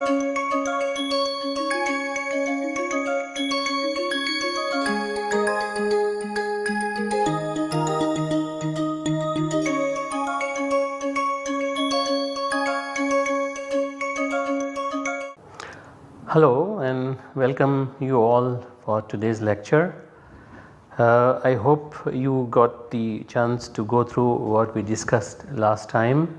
Hello and welcome you all for today's lecture. I hope you got the chance to go through what we discussed last time.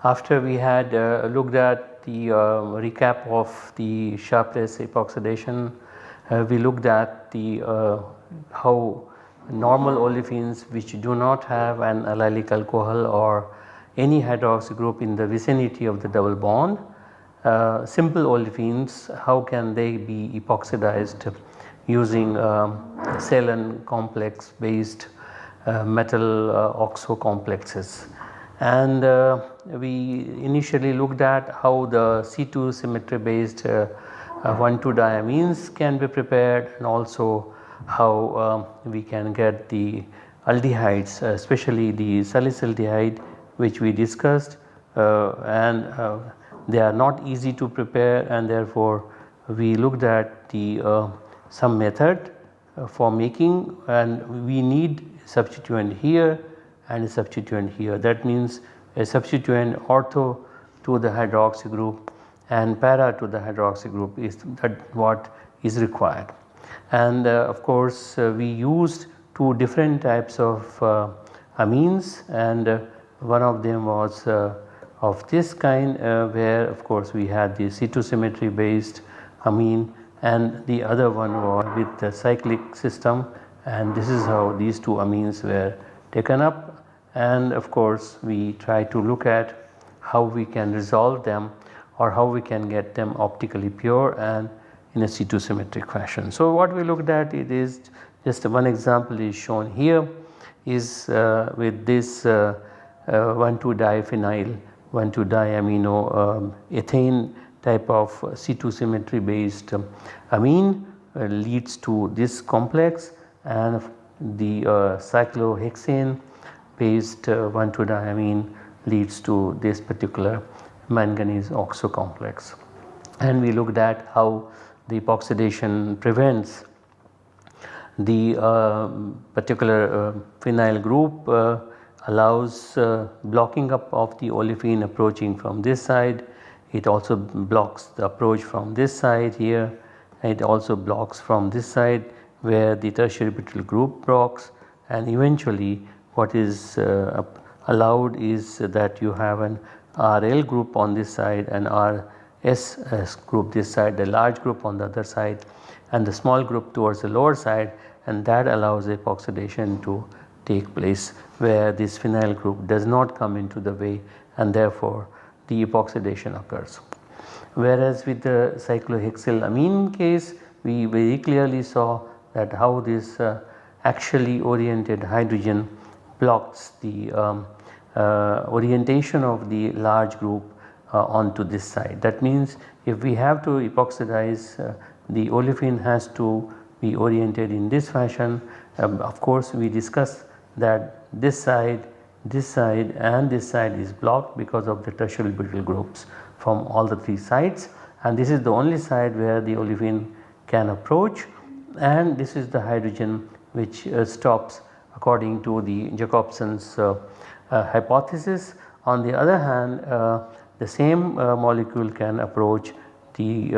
After we had looked at the recap of the Sharpless epoxidation, we looked at the how normal olefins which do not have an allylic alcohol or any hydroxy group in the vicinity of the double bond, simple olefins, how can they be epoxidized using Swayam complex based metal oxo complexes. And we initially looked at how the C2 symmetry based 1,2-diamines can be prepared, and also how we can get the aldehydes, especially the salicylaldehyde, which we discussed, and they are not easy to prepare, and therefore we looked at the some method for making, and we need substituent here and a substituent here. That means a substituent ortho to the hydroxy group and para to the hydroxy group is that what is required. And of course we used two different types of amines, and one of them was of this kind where of course we had the C2 symmetry based amine, and the other one was with the cyclic system, and this is how these two amines were taken up. And of course we try to look at how we can resolve them or how we can get them optically pure and in a C2 symmetric fashion. So what we looked at, it is just one example is shown here, is with this 1,2-diphenyl 1,2-diamino ethane type of C2 symmetry based amine leads to this complex, and the cyclohexane based 1,2-diamine leads to this particular manganese oxo complex. And we looked at how the epoxidation prevents the particular phenyl group, allows blocking up of the olefin approaching from this side. It also blocks the approach from this side here, and it also blocks from this side where the tertiary butyl group blocks, and eventually what is allowed is that you have an RL group on this side and RS group this side, the large group on the other side and the small group towards the lower side, and that allows epoxidation to take place where this phenyl group does not come into the way, and therefore the epoxidation occurs. Whereas with the cyclohexylamine case, we very clearly saw that how this axially oriented hydrogen blocks the orientation of the large group onto this side. That means if we have to epoxidize, the olefin has to be oriented in this fashion. Of course we discussed that this side and this side is blocked because of the tertiary butyl groups from all the three sides, and this is the only side where the olefin can approach, and this is the hydrogen which stops according to the Jacobsen's hypothesis. On the other hand, the same molecule can approach the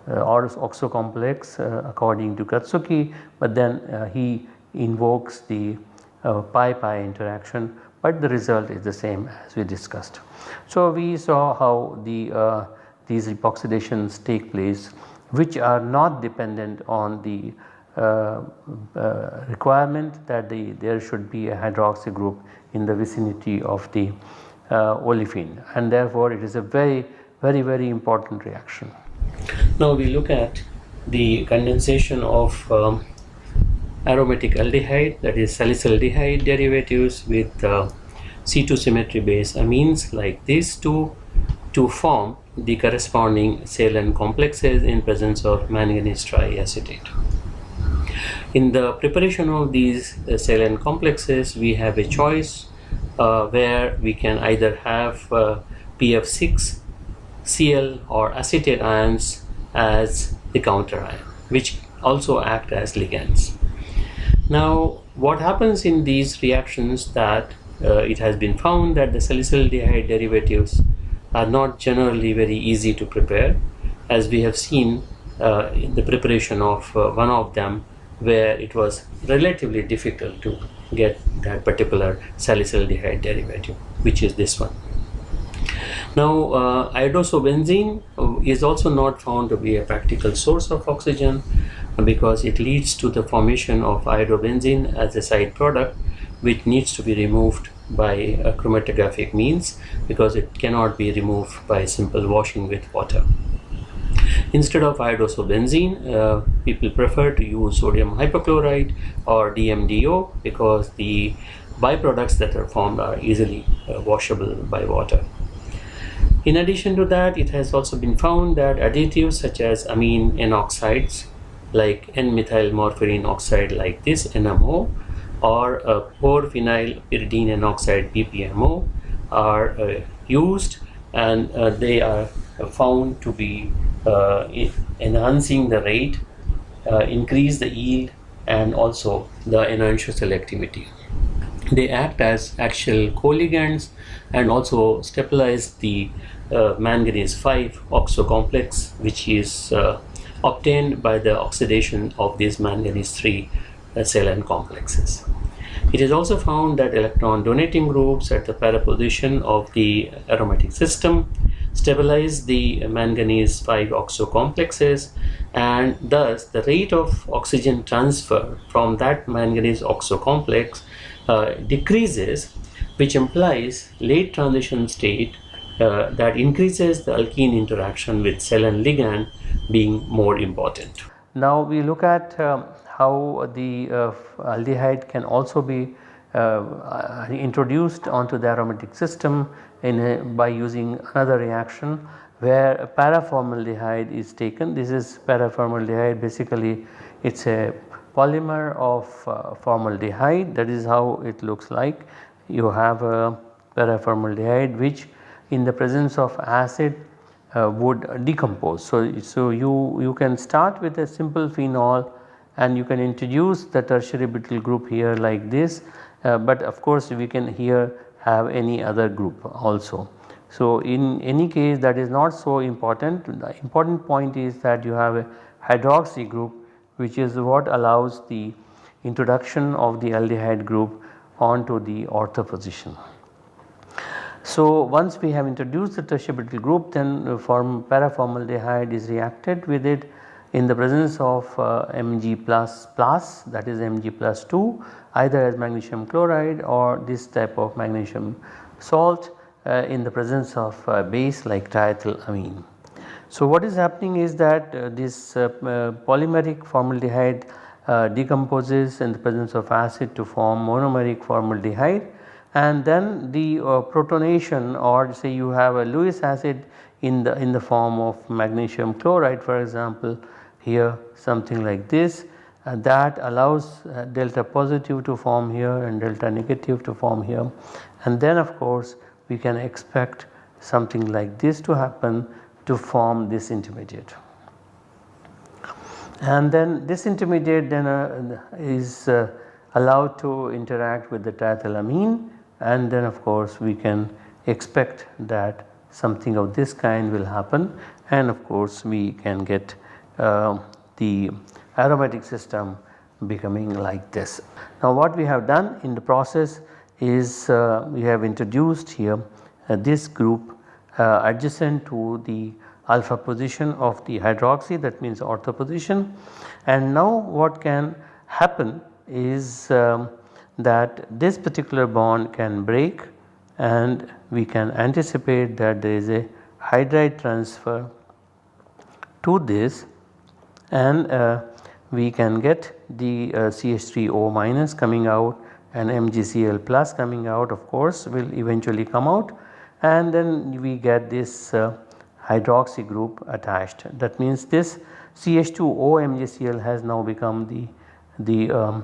oxo complex according to Katsuki, but then he invokes the pi-pi interaction, but the result is the same as we discussed. So we saw how these epoxidations take place, which are not dependent on the requirement that there should be a hydroxy group in the vicinity of the olefin, and therefore it is a very important reaction. Now we look at the condensation of aromatic aldehyde, that is salicylaldehyde derivatives with C2 symmetry based amines like these two to form the corresponding Swayam complexes in presence of manganese triacetate. In the preparation of these Swayam complexes, we have a choice where we can either have PF6 Cl or acetate ions as the counter ion, which also act as ligands. Now, what happens in these reactions that it has been found that the salicylaldehyde derivatives are not generally very easy to prepare, as we have seen in the preparation of one of them, where it was relatively difficult to get that particular salicylaldehyde derivative, which is this one. Now, iodosobenzene is also not found to be a practical source of oxygen because it leads to the formation of iodobenzene as a side product, which needs to be removed by chromatographic means because it cannot be removed by simple washing with water. Instead of iodosobenzene, people prefer to use sodium hypochlorite or DMDO because the byproducts that are formed are easily washable by water. In addition to that, it has also been found that additives such as amine N oxides like N-methylmorphirin oxide like this NMO or porphenyl pyridine N oxide PPMO are used, and they are found to be enhancing the rate, increase the yield, and also the enantioselectivity. They act as axial coligands and also stabilize the manganese 5 oxo complex, which is obtained by the oxidation of these manganese 3 silane complexes. It is also found that electron donating groups at the para position of the aromatic system stabilize the manganese 5 oxo complexes, and thus the rate of oxygen transfer from that manganese oxo complex decreases, which implies late transition state that increases the alkene interaction with silane ligand being more important. Now we look at how the aldehyde can also be introduced onto the aromatic system by using another reaction where paraformaldehyde is taken. This is paraformaldehyde, basically it is a polymer of formaldehyde. That is how it looks like. You have a paraformaldehyde which in the presence of acid would decompose. So you can start with a simple phenol and you can introduce the tertiary butyl group here like this, but of course we can here have any other group also. So in any case that is not so important. The important point is that you have a hydroxy group, which is what allows the introduction of the aldehyde group onto the ortho position. So once we have introduced the tertiary butyl group, then paraformaldehyde is reacted with it in the presence of Mg++, that is Mg+2, either as magnesium chloride or this type of magnesium salt in the presence of base like triethylamine. So what is happening is that this polymeric formaldehyde decomposes in the presence of acid to form monomeric formaldehyde, and then the protonation, or say you have a Lewis acid in the form of magnesium chloride, for example here something like this, that allows delta positive to form here and delta negative to form here, and then of course we can expect something like this to happen to form this intermediate. And then this intermediate then is allowed to interact with the triethylamine, and then of course we can expect that something of this kind will happen, and of course we can get the aromatic system becoming like this. Now what we have done in the process is we have introduced here this group adjacent to the alpha position of the hydroxy, that means ortho position, and now what can happen is that this particular bond can break, and we can anticipate that there is a hydride transfer to this, and we can get the CH3O minus coming out and MgCl plus coming out, of course will eventually come out, and then we get this hydroxy group attached. That means this CH2O MgCl has now become the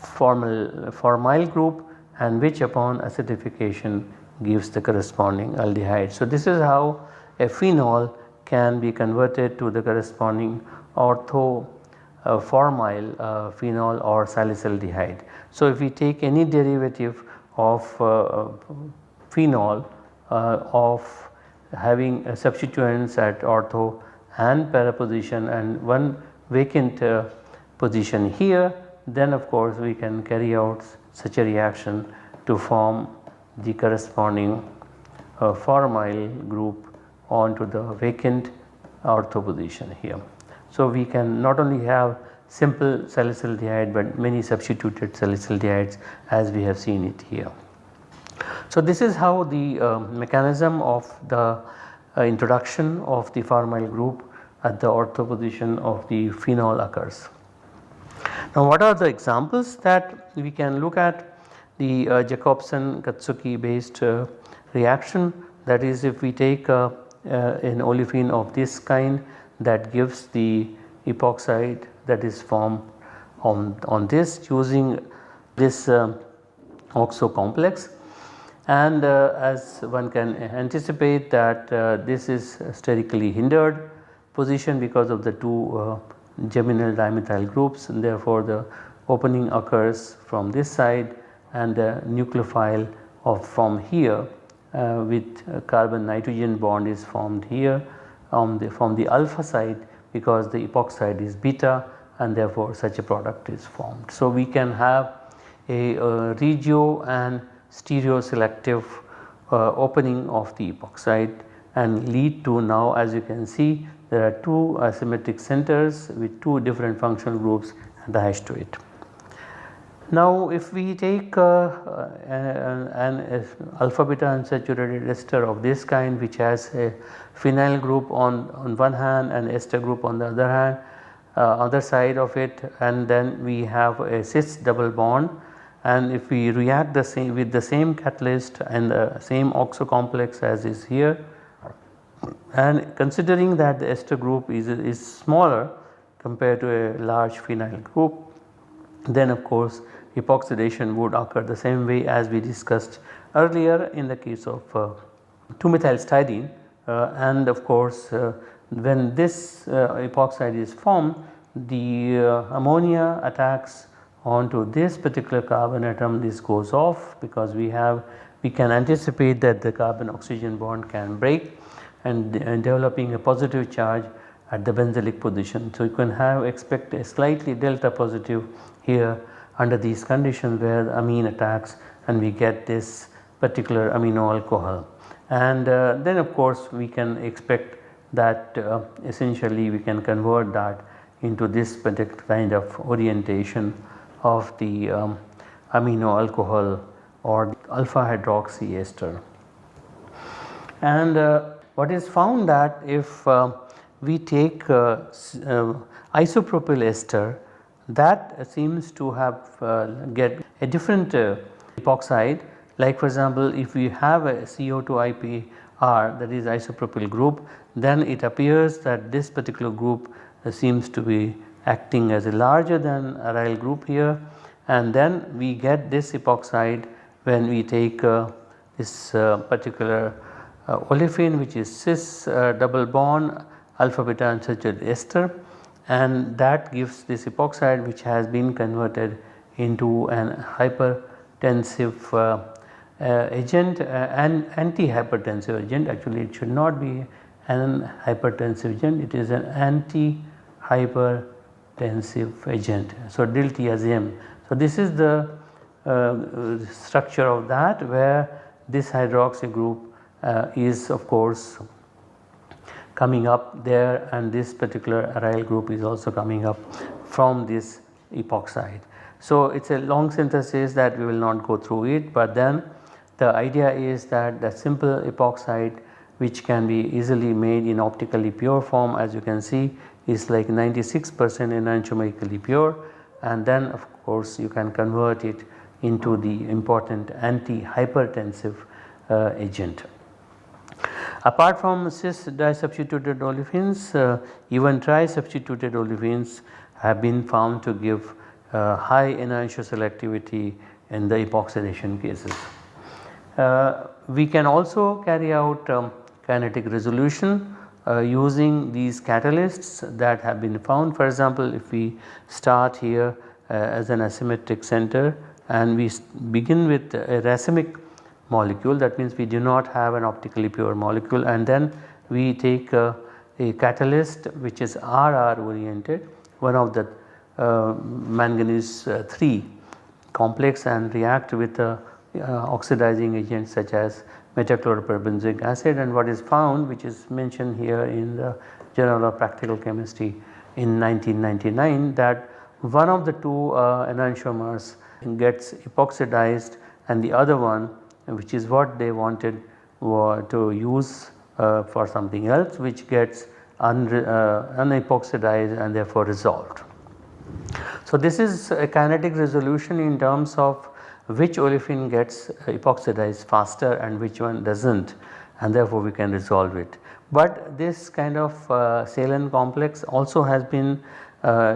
formyl group, and which upon acidification gives the corresponding aldehyde. So this is how a phenol can be converted to the corresponding ortho formyl phenol or salicylaldehyde. So, if we take any derivative of phenol of having substituents at ortho and para position and one vacant position here, then of course we can carry out such a reaction to form the corresponding formyl group onto the vacant ortho position here. So, we can not only have simple salicylaldehyde, but many substituted salicylaldehydes as we have seen it here. So, this is how the mechanism of the introduction of the formyl group at the ortho position of the phenol occurs. Now, what are the examples that we can look at? The Jacobsen Katsuki based reaction, that is, if we take an olefin of this kind that gives the epoxide that is formed on this using this oxo complex, and as one can anticipate that this is sterically hindered position because of the two geminal dimethyl groups, and therefore the opening occurs from this side and the nucleophile from here with carbon nitrogen bond is formed here from the alpha side, because the epoxide is beta and therefore such a product is formed. So, we can have a regio and stereo selective opening of the epoxide and lead to, now as you can see, there are two asymmetric centers with two different functional groups attached to it. Now, if we take an alpha beta unsaturated ester of this kind, which has a phenyl group on one hand and ester group on the other hand, other side of it, and then we have a cis double bond, and if we react the same with the same catalyst and the same oxo complex as is here, and considering that the ester group is smaller compared to a large phenyl group, then of course epoxidation would occur the same way as we discussed earlier in the case of 2-methylstyrene, and of course when this epoxide is formed, the ammonia attacks onto this particular carbon atom. This goes off because we can anticipate that the carbon oxygen bond can break and developing a positive charge at the benzylic position. So, you can expect a slightly delta positive here under these conditions where the amine attacks and we get this particular amino alcohol, and then of course we can expect that essentially we can convert that into this particular kind of orientation of the amino alcohol or alpha hydroxy ester. And what is found that if we take isopropyl ester, that seems to have get a different epoxide. Like for example, if we have a CO2IPR, that is isopropyl group, then it appears that this particular group seems to be acting as a larger than aryl group here, and then we get this epoxide when we take this particular olefin, which is cis double bond alpha beta unsaturated ester, and that gives this epoxide which has been converted into an hypertensive agent, an anti-hypertensive agent. Actually, it should not be an hypertensive agent, it is an anti-hypertensive agent. So, diltiazem. So, this is the structure of that, where this hydroxy group is of course coming up there, and this particular aryl group is also coming up from this epoxide. So, it is a long synthesis that we will not go through it, but then the idea is that the simple epoxide which can be easily made in optically pure form, as you can see, is like 96% enantiomerically pure, and then of course you can convert it into the important anti-hypertensive agent. Apart from cis disubstituted olefins, even tri-substituted olefins have been found to give high enantioselectivity in the epoxidation cases. We can also carry out kinetic resolution using these catalysts that have been found. For example, if we start here as an asymmetric center and we begin with a racemic molecule, that means we do not have an optically pure molecule, and then we take a catalyst which is RR oriented, one of the manganese 3 complex, and react with oxidizing agents such as metachloroperbenzoic acid, and what is found, which is mentioned here in the Journal of Practical Chemistry in 1999, that one of the two enantiomers gets epoxidized and the other one, which is what they wanted to use for something else, which gets unepoxidized and therefore resolved. So, this is a kinetic resolution in terms of which olefin gets epoxidized faster and which one does not, and therefore we can resolve it. But this kind of saline complex also has been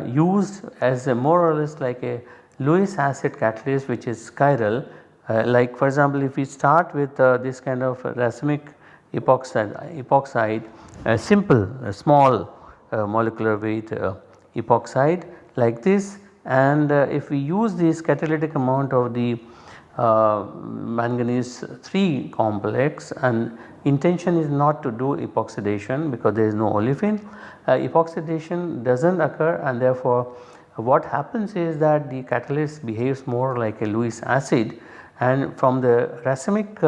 used as a more or less like a Lewis acid catalyst, which is chiral. Like for example, if we start with this kind of racemic epoxide, a simple small molecular weight epoxide like this, and if we use this catalytic amount of the manganese 3 complex, and intention is not to do epoxidation because there is no olefin, epoxidation does not occur, and therefore what happens is that the catalyst behaves more like a Lewis acid, and from the racemic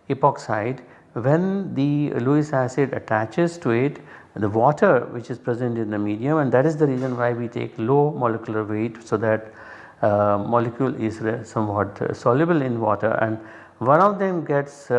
epoxide, when the Lewis acid attaches to it, the water which is present in the medium, and that is the reason why we take low molecular weight, so that molecule is somewhat soluble in water, and one of them gets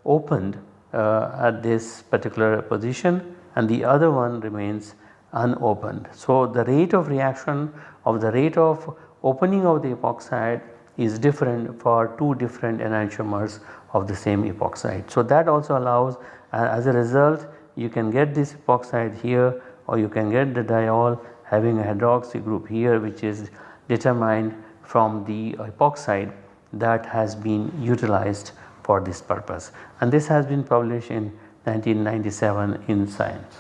opened at this particular position and the other one remains unopened. So, the rate of reaction of the rate of opening of the epoxide is different for two different enantiomers of the same epoxide. So, that also allows, as a result, you can get this epoxide here, or you can get the diol having a hydroxy group here, which is determined from the epoxide that has been utilized for this purpose, and this has been published in 1997 in Science.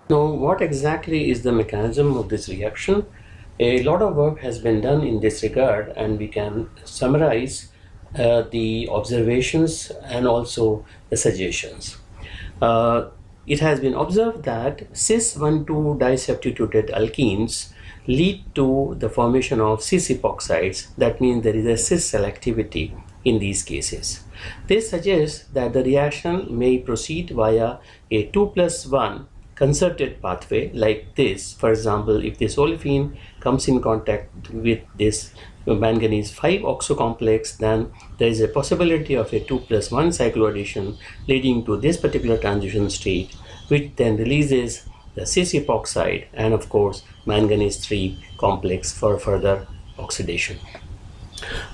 Now, what exactly is the mechanism of this reaction? A lot of work has been done in this regard, and we can summarize the observations and also the suggestions. It has been observed that cis-1,2 disubstituted alkenes lead to the formation of cis epoxides. That means there is a cis selectivity in these cases. This suggests that the reaction may proceed via a 2+1 concerted pathway like this. For example, if this olefin comes in contact with this manganese 5 oxo complex, then there is a possibility of a 2+1 cycloaddition leading to this particular transition state, which then releases the cis epoxide and of course manganese 3 complex for further oxidation.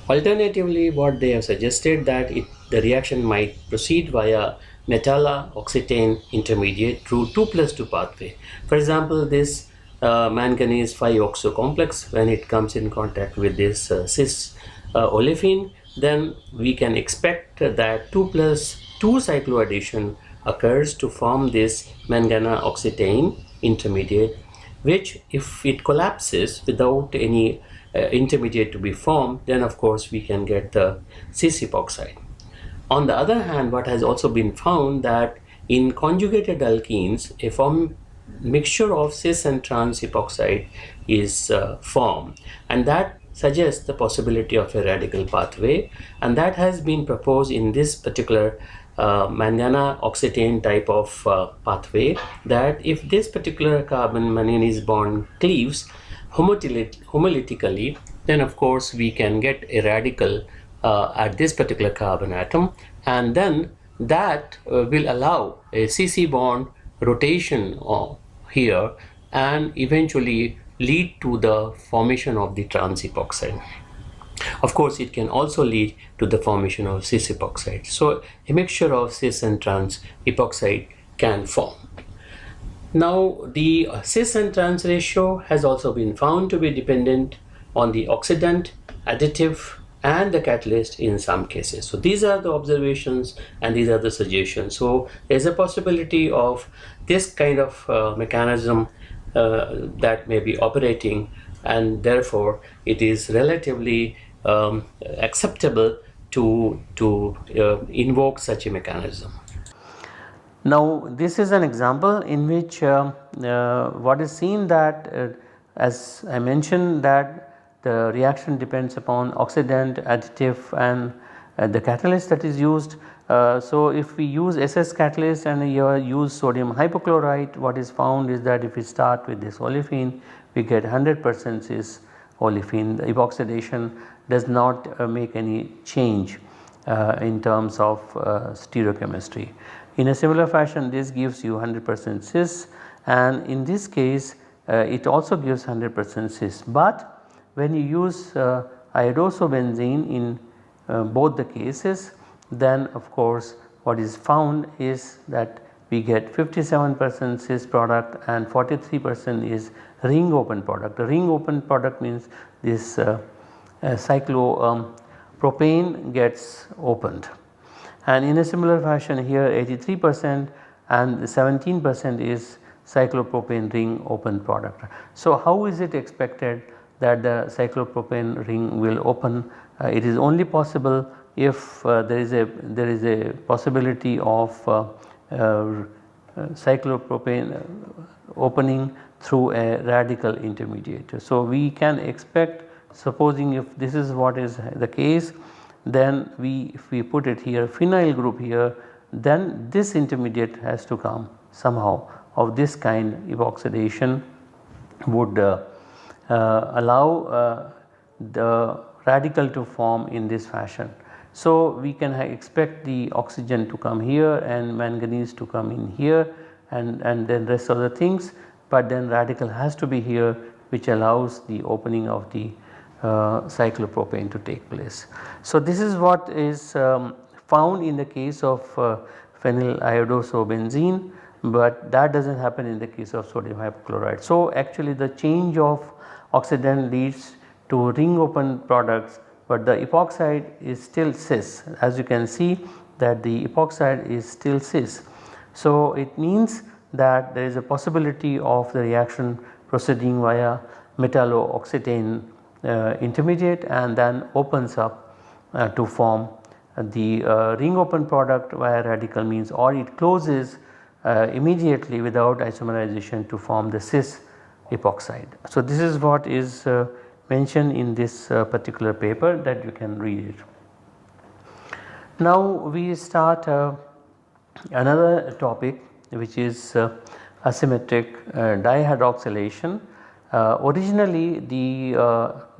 Alternatively, what they have suggested that the reaction might proceed via metalloxetane intermediate through 2+2 pathway. For example, this manganese 5 oxo complex, when it comes in contact with this cis olefin, then we can expect that 2+2 cycloaddition occurs to form this manganoxetane intermediate, which if it collapses without any intermediate to be formed, then of course we can get the cis epoxide. On the other hand, what has also been found that in conjugated alkenes, a mixture of cis and trans epoxide is formed, and that suggests the possibility of a radical pathway, and that has been proposed in this particular manganoxetane type of pathway, that if this particular carbon manganese bond cleaves homolytically, then of course we can get a radical at this particular carbon atom, and then that will allow a CC bond rotation here and eventually lead to the formation of the trans epoxide. Of course, it can also lead to the formation of cis epoxide. So a mixture of cis and trans epoxide can form. Now, the cis and trans ratio has also been found to be dependent on the oxidant, additive and the catalyst in some cases. So these are the observations and these are the suggestions. So there's a possibility of this kind of mechanism that may be operating, and therefore it is relatively acceptable to invoke such a mechanism. Now this is an example in which what is seen that as I mentioned that the reaction depends upon oxidant, additive and the catalyst that is used. So if we use SS catalyst and here use sodium hypochlorite, what is found is that if we start with this olefin, we get 100% cis olefin. The epoxidation does not make any change in terms of stereochemistry. In a similar fashion, this gives you 100% cis, and in this case it also gives 100% cis. But when you use iodosobenzene in both the cases, then of course what is found is that we get 57% cis product and 43% is ring open product. The ring open product means this cyclopropane gets opened, and in a similar fashion here 83% and 17% is cyclopropane ring open product. So how is it expected that the cyclopropane ring will open? It is only possible if there is a possibility of cyclopropane opening through a radical intermediate. So we can expect, supposing if this is what is the case, then if we put it here phenyl group here, then this intermediate has to come somehow of this kind. Epoxidation would allow the radical to form in this fashion. So we can expect the oxygen to come here and manganese to come in here and then rest of the things, but then radical has to be here, which allows the opening of the cyclopropane to take place. So this is what is found in the case of phenyl iodosobenzene, but that does not happen in the case of sodium hypochlorite. So actually the change of oxidant leads to ring open products, but the epoxide is still cis. As you can see that the epoxide is still cis. So it means that there is a possibility of the reaction proceeding via metallo-oxetane intermediate and then opens up to form the ring open product via radical means, or it closes immediately without isomerization to form the cis epoxide. So this is what is mentioned in this particular paper that you can read it. Now we start another topic, which is asymmetric dihydroxylation. Originally the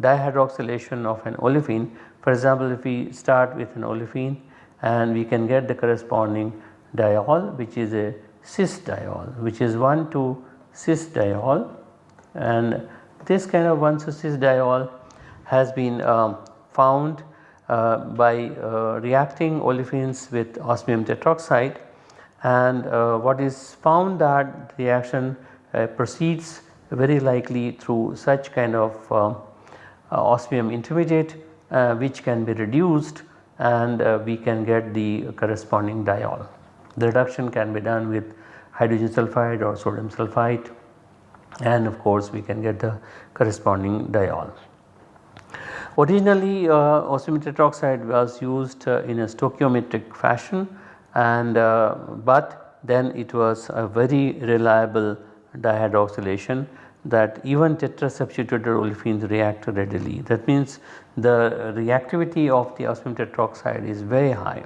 dihydroxylation of an olefin, for example if we start with an olefin and we can get the corresponding diol, which is a cis diol, which is 1,2-cis diol, and this kind of 1,2-cis diol has been found by reacting olefins with osmium tetroxide, and what is found that reaction proceeds very likely through such kind of osmium intermediate which can be reduced, and we can get the corresponding diol. The reduction can be done with hydrogen sulfide or sodium sulfite, and of course we can get the corresponding diol. Originally osmium tetroxide was used in a stoichiometric fashion, and but then it was a very reliable dihydroxylation that even tetrasubstituted olefins react readily. That means the reactivity of the osmium tetroxide is very high.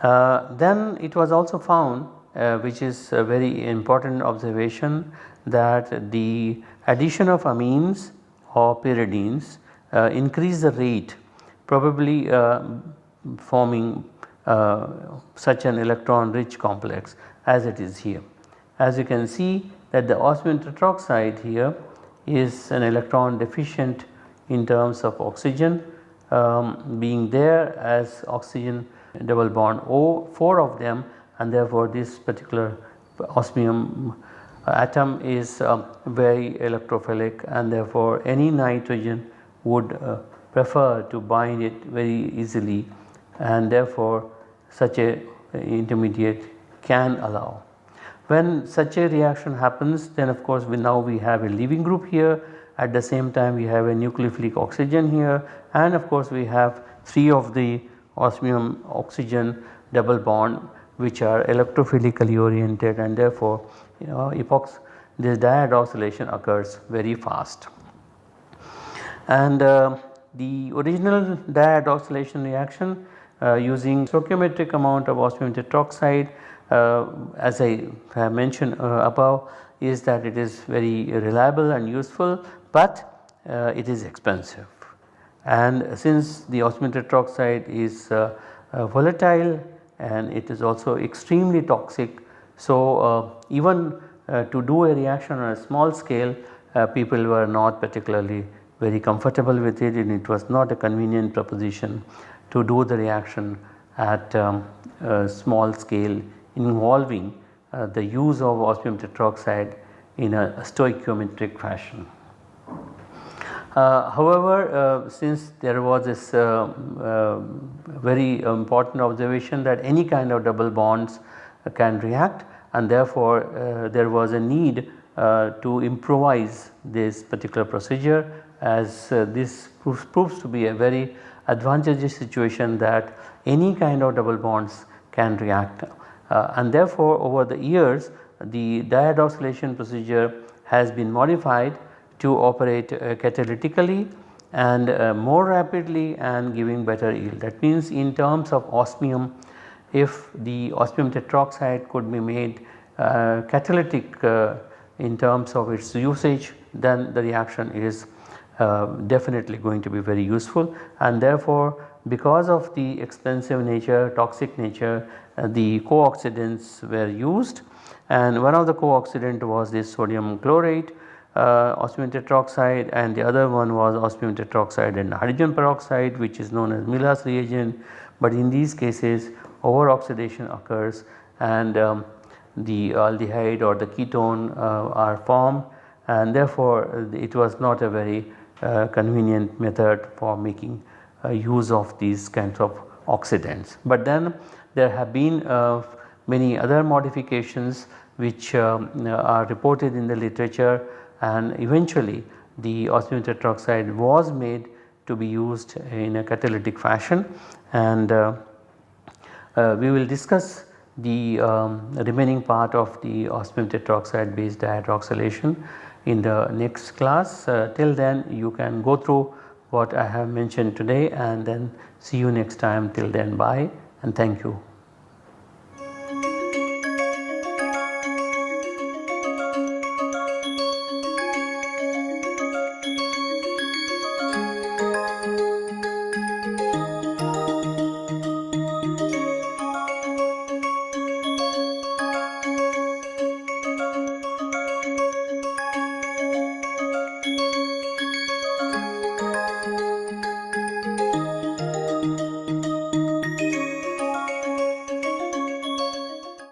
Then it was also found, which is a very important observation, that the addition of amines or pyridines increase the rate, probably forming such an electron rich complex as it is here. As you can see that the osmium tetroxide here is an electron deficient in terms of oxygen, being there as oxygen double bond O, 4 of them, and therefore this particular osmium atom is very electrophilic, and therefore any nitrogen would prefer to bind it very easily, and therefore such a intermediate can allow. When such a reaction happens, then of course now we have a leaving group here, at the same time we have a nucleophilic oxygen here, and of course we have 3 of the osmium oxygen double bond which are electrophilically oriented, and therefore this dihydroxylation occurs very fast. And the original dihydroxylation reaction using stoichiometric amount of osmium tetroxide, as I have mentioned above, is that it is very reliable and useful, but it is expensive. And since the osmium tetroxide is volatile and it is also extremely toxic, so even to do a reaction on a small scale, people were not particularly very comfortable with it, and it was not a convenient proposition to do the reaction at a small scale involving the use of osmium tetroxide in a stoichiometric fashion. However, since there was this very important observation that any kind of double bonds can react, and therefore there was a need to improvise this particular procedure, as this proves to be a very advantageous situation that any kind of double bonds can react, and therefore over the years the dihydroxylation procedure has been modified to operate catalytically and more rapidly and giving better yield. That means in terms of osmium, if the osmium tetroxide could be made catalytic in terms of its usage, then the reaction is definitely going to be very useful, and therefore because of the expensive nature, toxic nature, the co-oxidants were used, and one of the co-oxidant was this sodium chlorate, osmium tetroxide, and the other one was osmium tetroxide and hydrogen peroxide, which is known as Miller's reagent. But in these cases over oxidation occurs, and the aldehyde or the ketone are formed, and therefore it was not a very convenient method for making use of these kinds of oxidants. But then there have been many other modifications which are reported in the literature, and eventually the osmium tetroxide was made to be used in a catalytic fashion, and we will discuss the remaining part of the osmium tetroxide based dihydroxylation in the next class. Till then you can go through what I have mentioned today, and then see you next time. Till then, bye and thank you.